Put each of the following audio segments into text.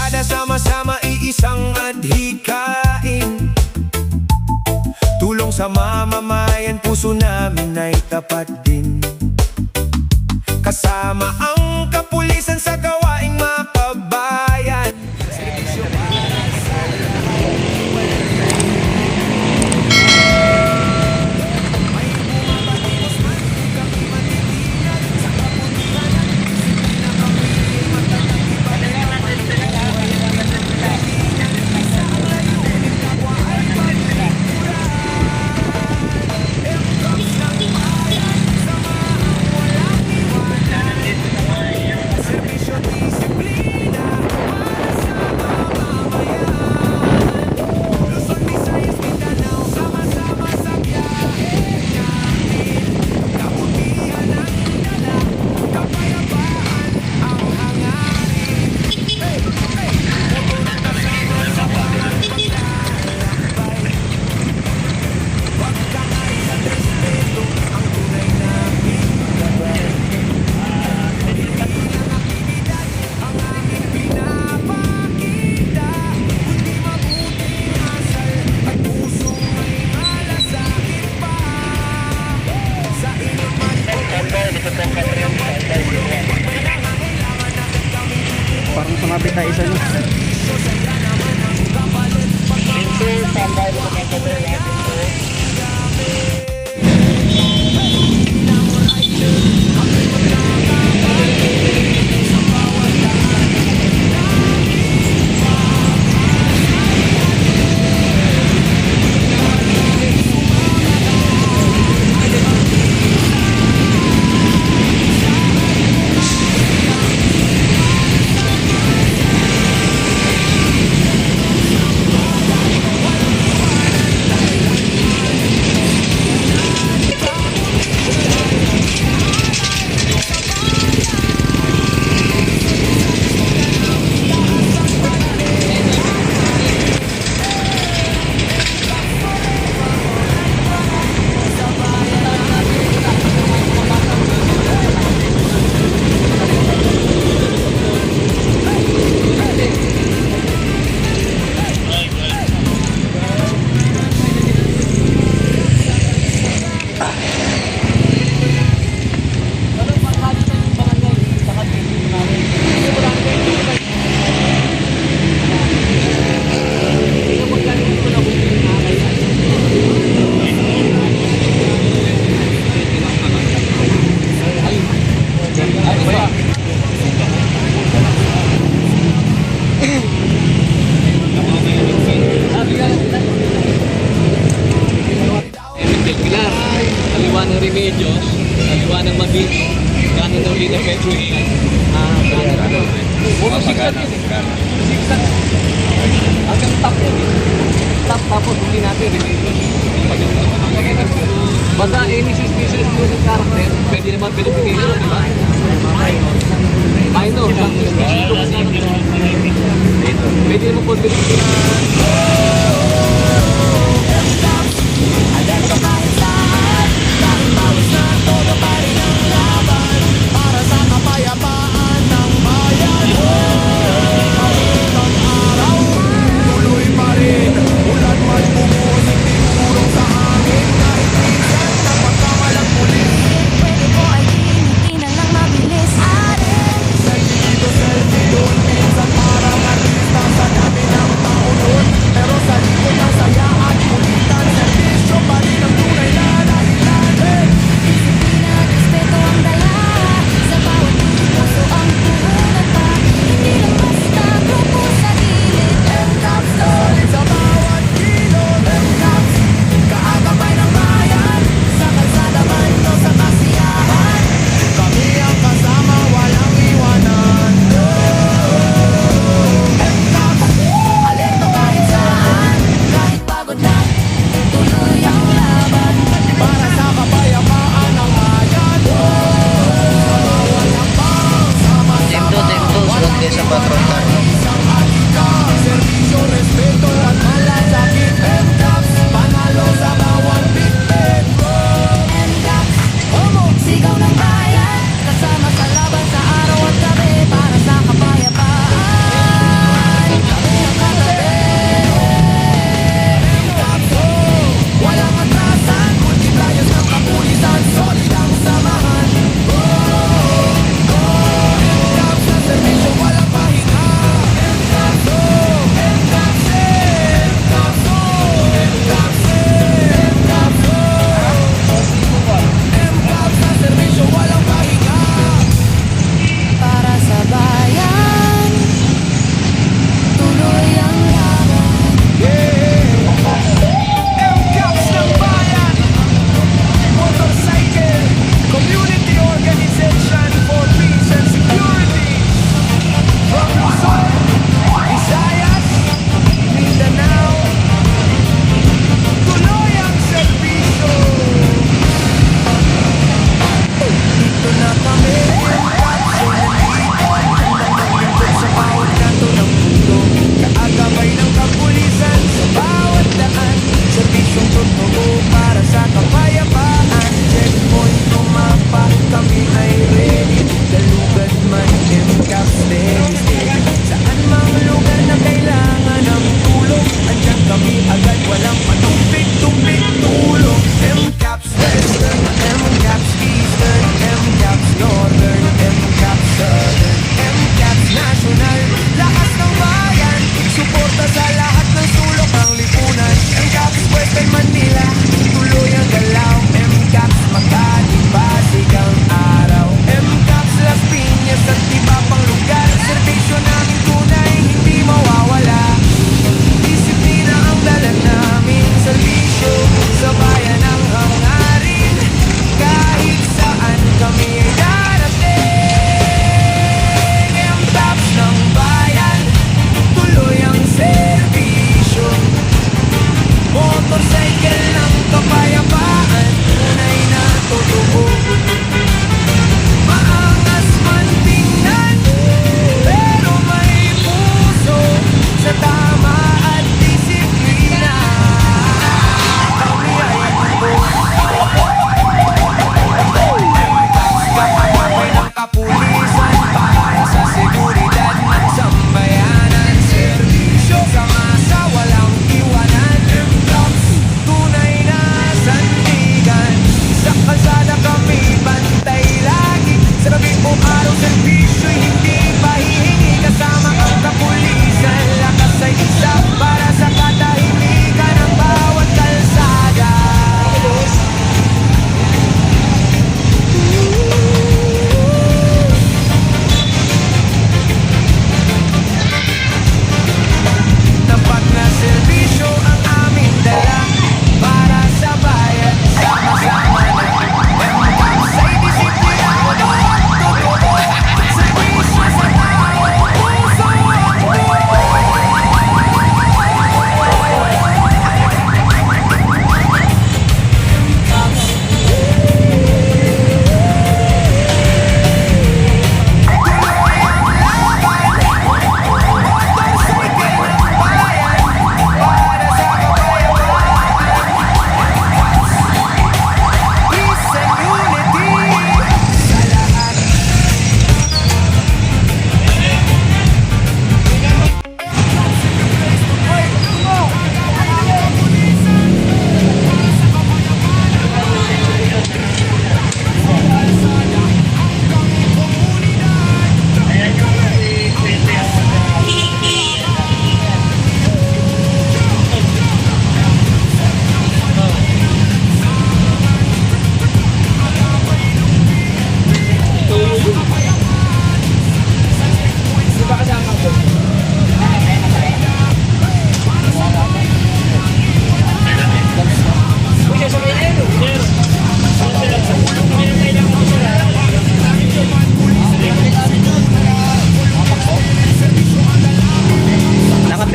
barkada, sama-sama iisang adhikain. Tulong sa mamamayan, puso namin ay tapat din. Kasama ang kapulisan sa gawaing makabayan. Servisyo para sa may bumabatikos man, di kami matitinag. Sa kaputihan at disiplina kami matatagiban. Isa ang layunin, kapwa ay pagtikuran. Engkos ng bayan, samahang walang iwanan. Servisyo, disiplina para sa mamamayan. Luzon, Visayas, Mindanao, sama-sama sa biyahe natin. Kabutihan ang dala, kapayapaan ang hangarin. Hey, hey! Motor kasama sa bawat paglalakbay. Huwag kang ay sa respeto, ang tunay namin gabay. Hindi lang aktibidad ang aming pinapakita, kundi mabuting asal at pusong may malasakit pa. Sa inyong man ang pagtulong, pag may nangangailangan agad kami tutulong. Parang sumabit na isa niya. So saya naman ang kapalit, pagmamahal Pilar, kaliwa ng Remedios, kaliwa ng Mabini, kanan ng Lina Petruin, zigzag yun zigzag. Hanggang top yun top, tapos hindi natin Remedios. Basta any suspicious student character, pwede naman pinupinili, di ba? Minor, lang suspicious student. Pwede naman po pinupinili. Pero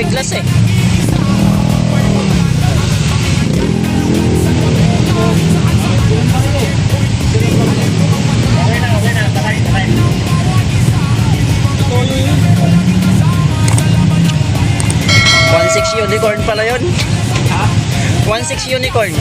biglas eh. Okay na, sakay. 1.6 unicorn pala yun. 1.6 unicorn.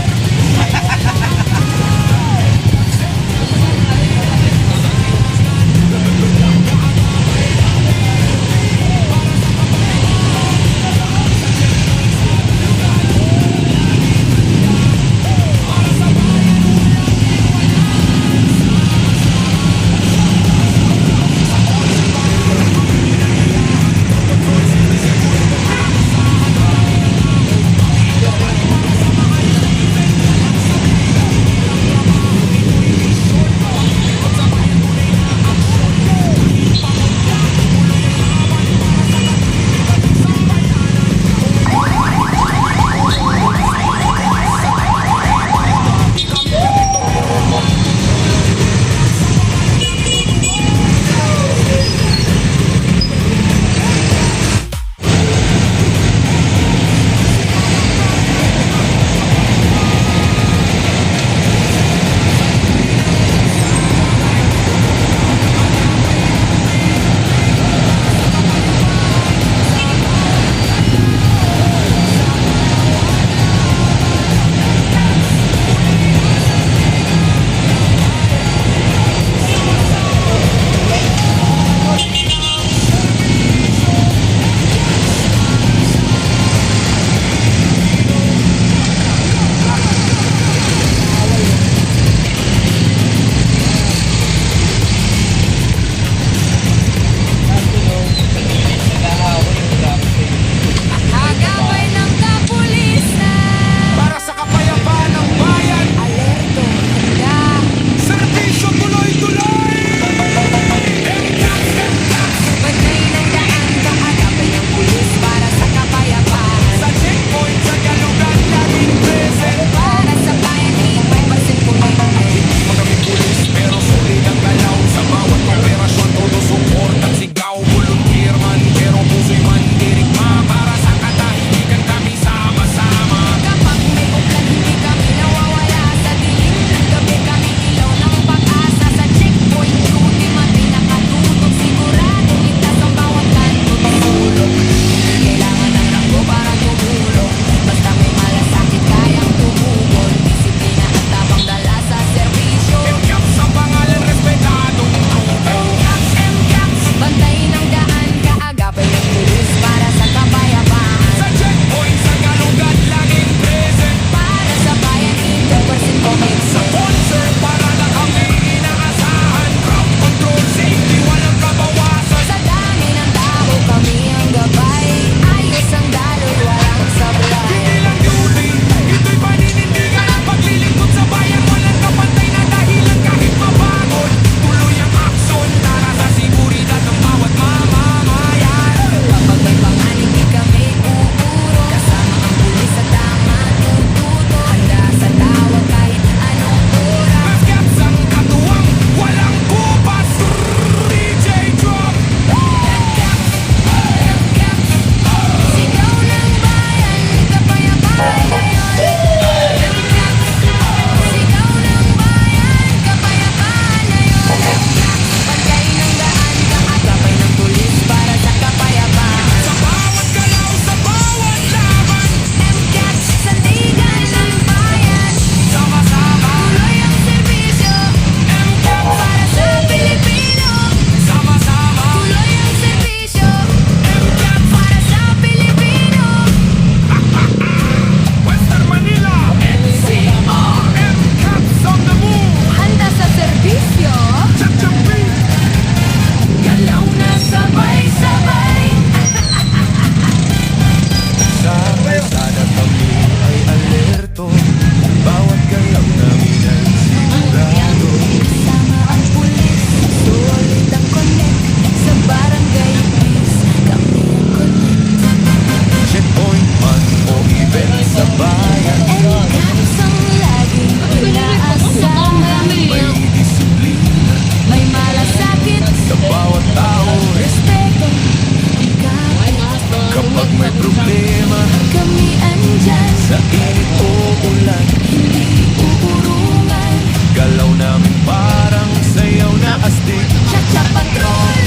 may problema, Kami andyan, sa init o ulan, hindi uurungan. galaw namin parang sayaw na astig, Cha-cha patrol,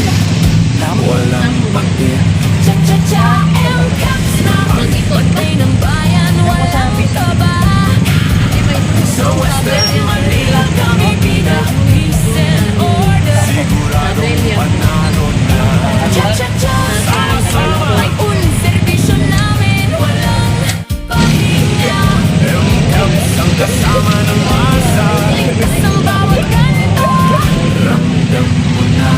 walang pagtit. cha-cha-cha, MCAPS na pantay ng bayan, walang kaba. Sa Western Manila kami bida, peace and order. siguradong panalo na. Cha-cha-cha, Sama-sama. un serbisyo namin, walang pahinga. MCAPS ang kasama ng masa, Ligtas ang bawat kanto. ramdam mo na.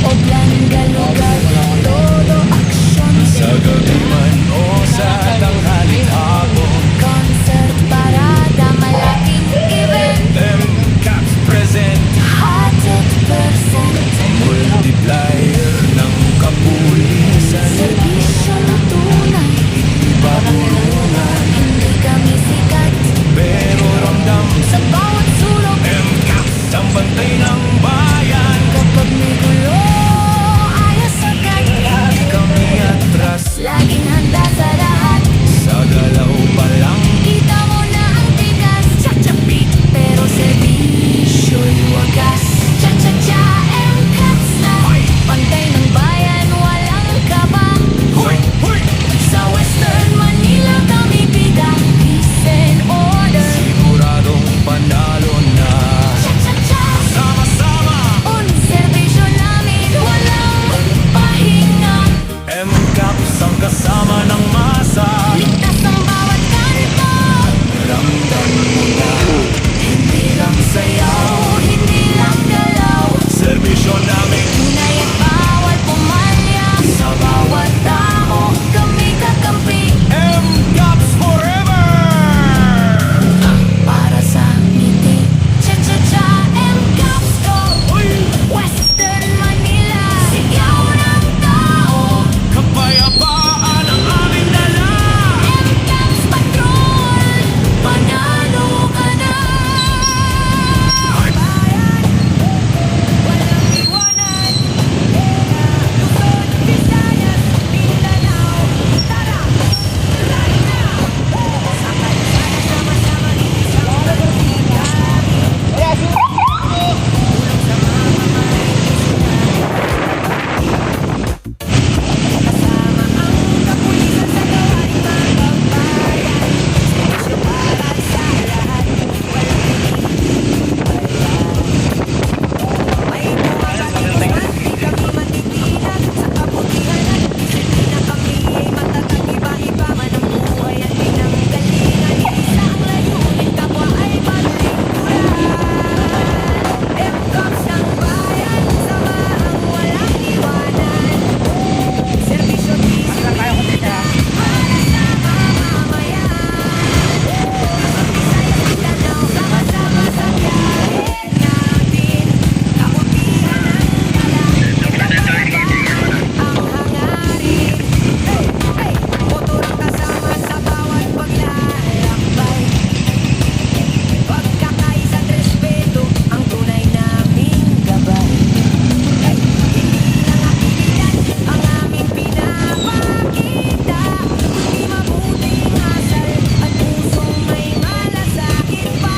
Oblanga lugar, todo aksyon. Sa gabi man o sa tanghalit hapon, Concert, parada, malaking event. MCAPS present, 100% multiplier ng kapulisan, serbisyong tunay. babulungan, Hindi kami sikat pero ramdam. sa bawat sulok. MCAPS ang bantay ng bayan, Kapag may gulo, ayos agad. di kami atras, Laging handa sa lahat. sa galaw pa lang. Kita mo na ang tigas. Cha-cha beat, pero serbisyo'y wagas. Cha-cha-cha, MCAPS na pantay ng bayan, walang kaba. Huy! Huy! Sa Western Manila kami bida, peace and order. Siguradong panalo na. Cha-cha-cha, Sama-sama, un serbisyo namin, walang pahinga. MCAPS ang kasama ng masa, Ligtas ang bawat kanto. ramdam mo na. Hindi lang sayaw, hindi lang galaw. Serbisyo namin, Tunay at bawal pumalya. Sa bawat tao, kami kakampi. MCAPS forever! Para sa ngiti, cha-cha-cha, MCAPS ko. Western Manila, sigaw ng tao. Kapayapaan ang aming dala. MCAPS patrol, panalo ka na. Bayan, walang iwanan. Luzon, Visayas, Mindanao. Tara, try na. Sakay tayo sama-sama isang balita. Kasama ang kapulisan sa gawain magbabayan. Servisyo para sa lahat, may bumabalik, di kami matitinag sa kabutihan at disiplina. Kami ay matatag, iba-iba man ang buhay at pinanggalingan. Isa ang layunin, kapwa ay malingkuran. MCAPS ng bayan, samahang walang iwanan. Serbisyo disiplina para sa mamamayan. Visayas, Mindanao, sama-sama sa biyahe natin. Kabutihan ang dala, kapayapaan ang hangarin. Hey, hey, motor ang kasama sa bawat paglalakbay. Pagkakaisa at respeto ang tunay naming gabay. Hey, hindi lang aktividad ang aming pinapakita, kundi mabuting asal at pusong may malasakit pa.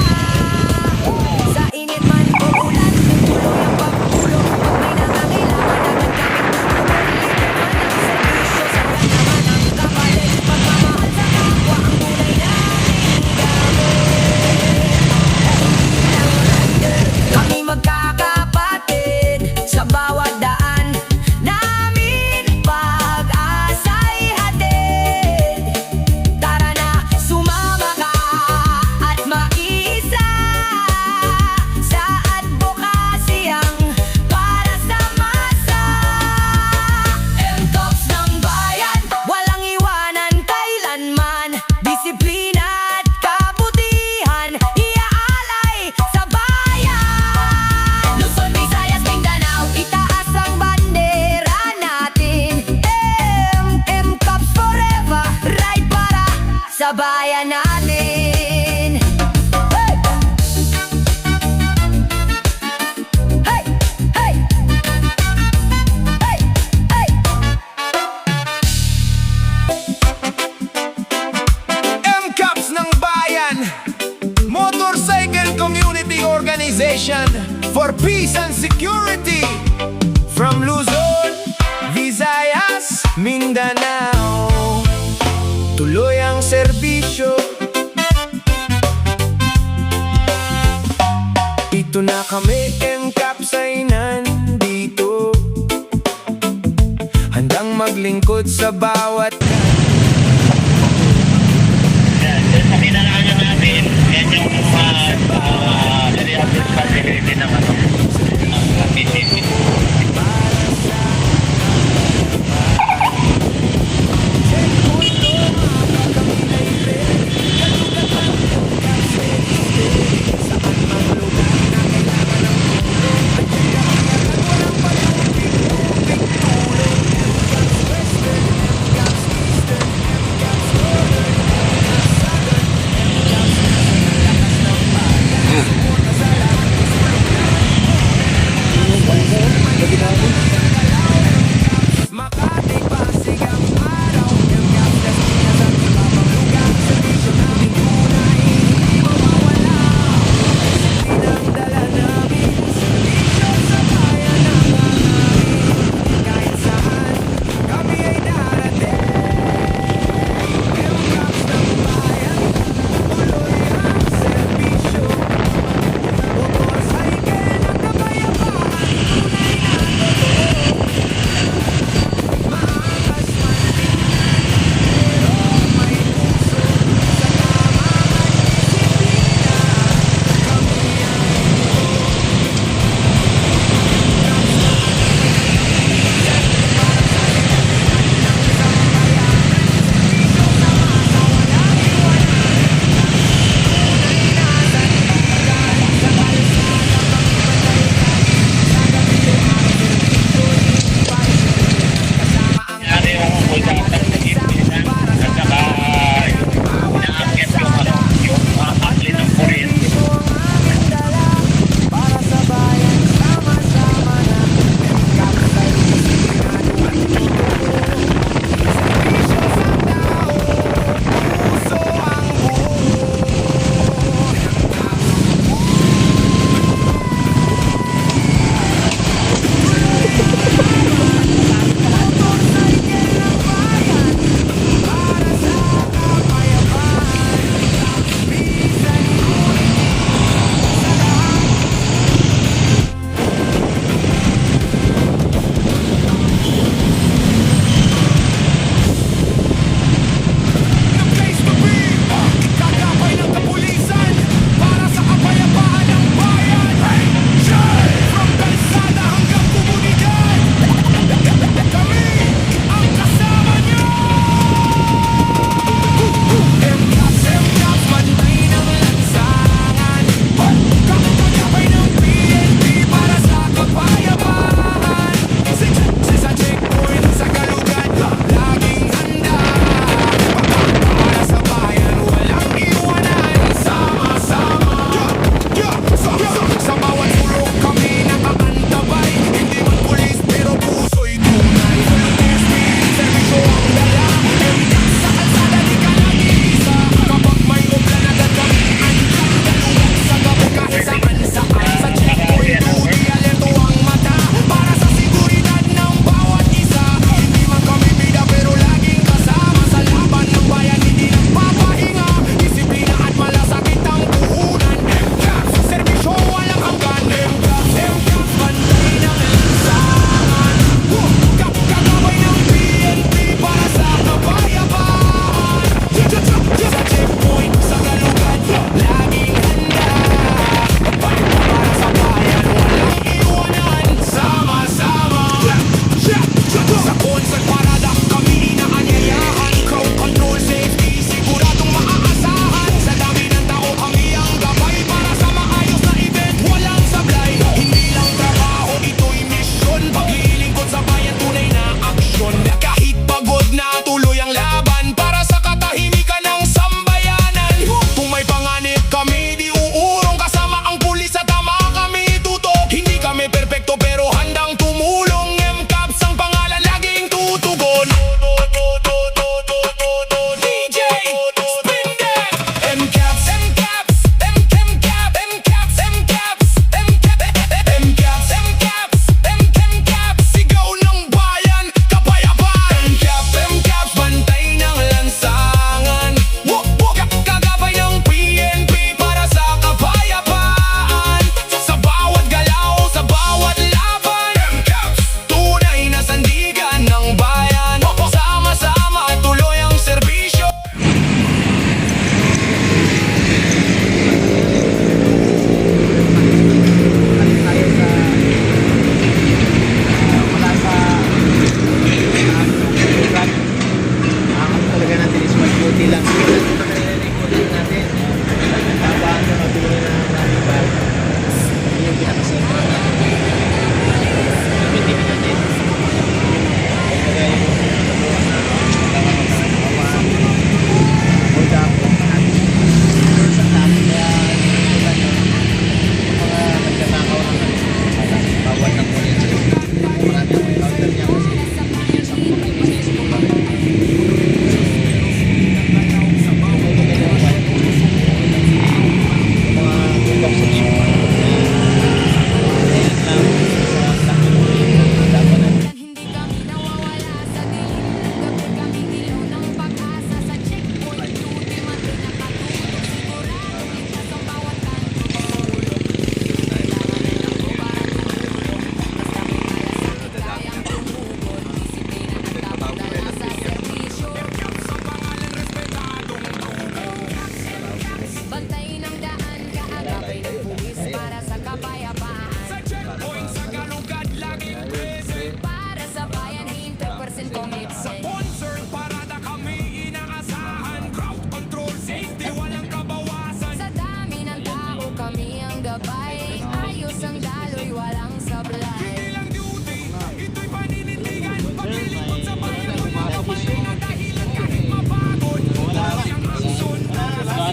Sa init man o ulan, tuloy ang pagtulong. Pag may nangangailangan, agad kaming tutulong. Libre man ang serbisyo, sapat naman ang kapalit. Pagmamahal sa kapwa ang tunay naming gamit. Kami magkakapatid sa bawat daan namin, pag-asa'y hatid. Tara na, sumama ka at maisa sa advocacyang para sa masa. MCAPS ng bayan, walang iwanan kailanman. Disiplina at kabutihan, iaalay sa bayan. Luzon, Visayas, Mindanao, itaas ang bandera natin. MCAPS forever, ride para sa bayan natin. Hey! Hey! Hey! Hey! Hey! Organization for Peace and Security from Luzon, Visayas, Mindanao. Tuloy ang serbisyo. Ito na kami, NCAP sa'y nandito, handang maglingkod sa bawat Sa kinalaman natin, yan yung responsibility ng PCC.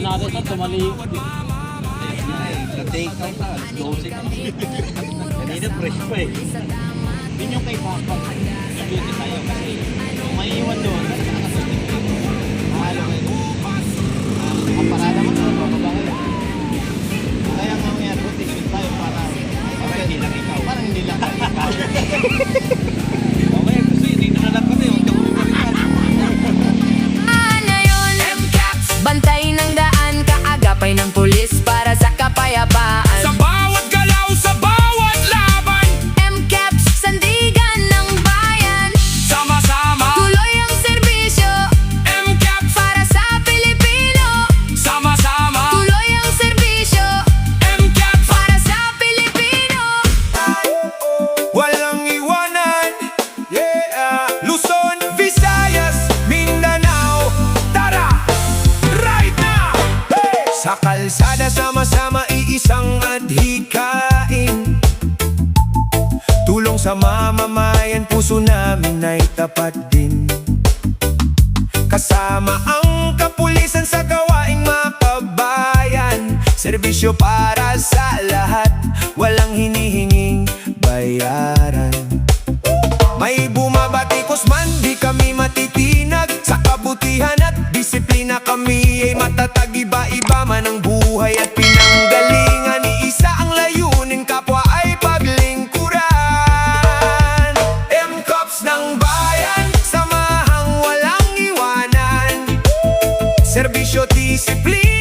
Puntahan natin sa tumali. Take out na, 12 ka. Kanina fresh pa eh. Yun yung kay Papa. Beauty tayo kasi kung may iwan doon, mahalo kayo. Ang parada mo, bababa kayo. Kaya nga ngayon, rotation tayo para hindi lang ikaw. Parang hindi lang ikaw. Okay, gusto yun. Dito na lang kami. Huwag ka muna balikan. na yun Bantay ng daan, kaagapay ng pulis para sa kapayapaan. Sa bawat galaw, sa bawat laban, MCAPS, sandigan ng bayan. sama-sama, Tuloy ang serbisyo MCAP, para sa Pilipino. sama-sama, Tuloy ang serbisyo MCAP, para sa Pilipino. walang iwanan. Luzon, Visayas, Mindanao, tara, right now! Sa kalsada, sama-sama, iisang adhikain. Tulong sa mamamayan, puso namin ay tapat din. Kasama ang kapulisan sa gawaing makabayan. Serbisyo para sa lahat, walang hinihinging bayaran. May bumabatikos man, di kami matitinag. Sa kabutihan at disiplina kami ay matatag. Iba-iba man ang buhay at pinanggalingan. Iisa ang layunin, kapwa ay paglingkuran. MCOPS ng bayan, samahang walang iwanan. Serbisyo, disiplina